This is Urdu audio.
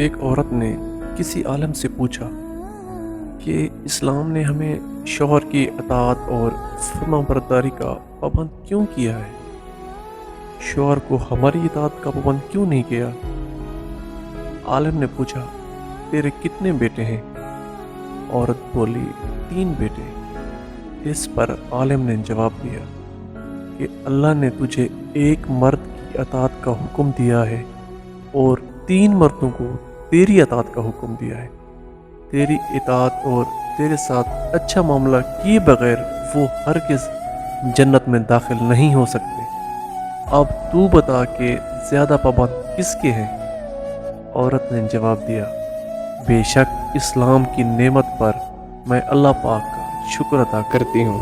ایک عورت نے کسی عالم سے پوچھا کہ اسلام نے ہمیں شوہر کی اطاعت اور فرما برداری کا پابند کیوں کیا ہے؟ شوہر کو ہماری اطاعت کا پابند کیوں نہیں کیا؟ عالم نے پوچھا، تیرے کتنے بیٹے ہیں؟ عورت بولی، 3 بیٹے۔ اس پر عالم نے جواب دیا کہ اللہ نے تجھے ایک مرد کی اطاعت کا حکم دیا ہے اور 3 مردوں کو تیری اطاعت کا حکم دیا ہے۔ تیری اطاعت اور تیرے ساتھ اچھا معاملہ کیے بغیر وہ ہرگز جنت میں داخل نہیں ہو سکتے۔ اب تو بتا کہ زیادہ پابند کس کے ہیں؟ عورت نے جواب دیا، بے شک اسلام کی نعمت پر میں اللہ پاک کا شکر ادا کرتی ہوں۔